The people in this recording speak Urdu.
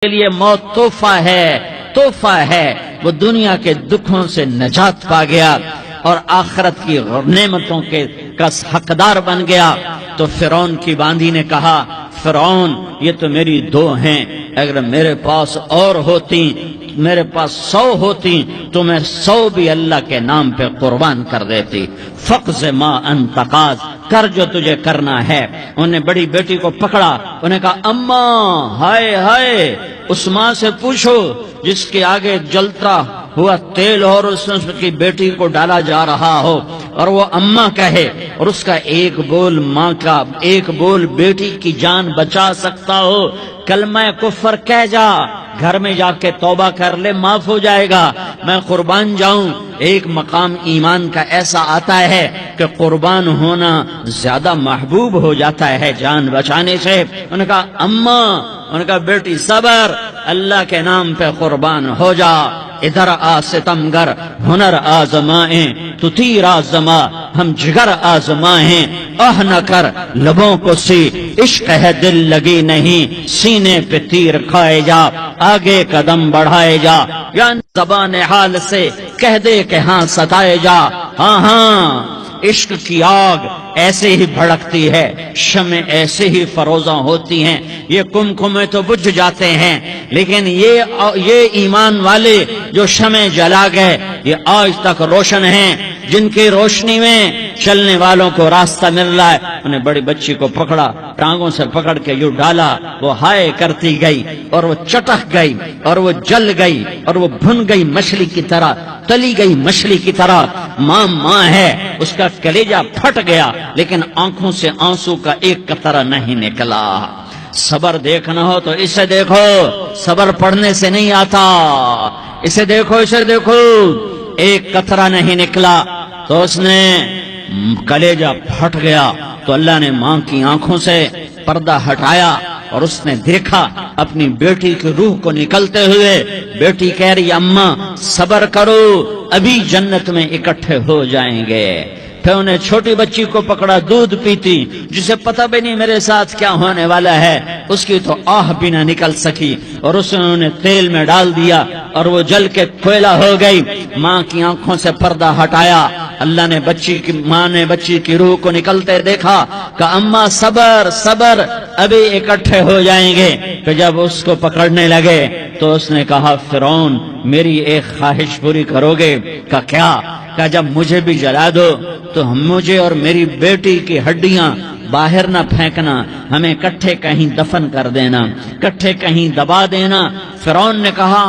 کے لیے موت تحفہ ہے وہ دنیا کے دکھوں سے نجات پا گیا اور آخرت کی نعمتوں کے کا حقدار بن گیا۔ تو فرعون کی باندی نے کہا، فرعون یہ تو میری دو ہیں، اگر میرے پاس اور ہوتی، میرے پاس 100 ہوتی تو میں 100 بھی اللہ کے نام پہ قربان کر دیتی۔ فقض ما انت قاض، کر جو تجھے کرنا ہے۔ انہوں نے بڑی بیٹی کو پکڑا، انہوں نے کہا اماں ہائے ہائے، اس ماں سے پوچھو جس کے آگے جلتا ہوا تیل اور اس کی بیٹی کو ڈالا جا رہا ہو اور وہ اماں کہے اور اس کا ایک بول ماں کا ایک بول بیٹی کی جان بچا سکتا ہو، کلمہ کفر کہہ جا، گھر میں جا کے توبہ کر لے، معاف ہو جائے گا، میں قربان جاؤں۔ ایک مقام ایمان کا ایسا آتا ہے کہ قربان ہونا زیادہ محبوب ہو جاتا ہے جان بچانے سے۔ انہوں نے کہا اماں، انہوں نے کہا بیٹی صبر، اللہ کے نام پہ قربان ہو جا۔ ادھر آ ستمگر ہنر آزمائیں تو تیر آزما، ہم جگر آزمائیں آہ نہ کر لبوں کو سی، عشق ہے دل لگی نہیں، سینے پہ تیر کھائے جا، آگے قدم بڑھائے جا، یا زبان حال سے کہہ دے کہ ہاں ستائے جا۔ ہاں عشق کی آگ ایسے ہی بھڑکتی ہے، شمع ایسے ہی فروزاں ہوتی ہیں، یہ کمکمے تو بجھ جاتے ہیں، لیکن یہ ایمان والے جو شمع جلا گئے یہ آج تک روشن ہیں، جن کی روشنی میں چلنے والوں کو راستہ مل رہا ہے۔ انہیں بڑی بچی کو پکڑا، ٹانگوں سے پکڑ کے یوں ڈالا، وہ ہائے کرتی گئی اور وہ چٹک گئی اور وہ جل گئی اور وہ بھن گئی مچھلی کی طرح، تلی گئی مچھلی کی طرح۔ ماں ہے، اس کا کلیجہ پھٹ گیا لیکن آنکھوں سے آنسو کا ایک قطرہ نہیں نکلا۔ صبر دیکھنا ہو تو اسے دیکھو، صبر پڑھنے سے نہیں آتا، اسے دیکھو ایک قطرہ نہیں نکلا تو اس نے کلیجہ پھٹ گیا۔ تو اللہ نے ماں کی آنکھوں سے پردہ ہٹایا اور اس نے دیکھا اپنی بیٹی کی روح کو نکلتے ہوئے۔ بیٹی کہہ رہی اماں صبر کرو، ابھی جنت میں اکٹھے ہو جائیں گے۔ پھر انہیں چھوٹی بچی کو پکڑا، دودھ پیتی، جسے پتہ بھی نہیں میرے ساتھ کیا ہونے والا ہے، اس کی تو آہ بھی نہ نکل سکی اور اسے انہوں نے تیل میں ڈال دیا اور وہ جل کے کوئلہ ہو گئی۔ ماں کی آنکھوں سے پردہ ہٹایا، اللہ نے ماں نے بچی کی روح کو نکلتے دیکھا کہ اماں صبر ابھی اکٹھے ہو جائیں گے۔ کہ جب اس کو پکڑنے لگے تو اس نے کہا فرعون میری ایک خواہش پوری کرو گے؟ کہ کیا؟ کہ جب مجھے بھی جلا دو تو مجھے اور میری بیٹی کی ہڈیاں باہر نہ پھینکنا، ہمیں کٹھے کہیں دفن کر دینا، کٹھے کہیں دبا دینا۔ فرعون نے کہا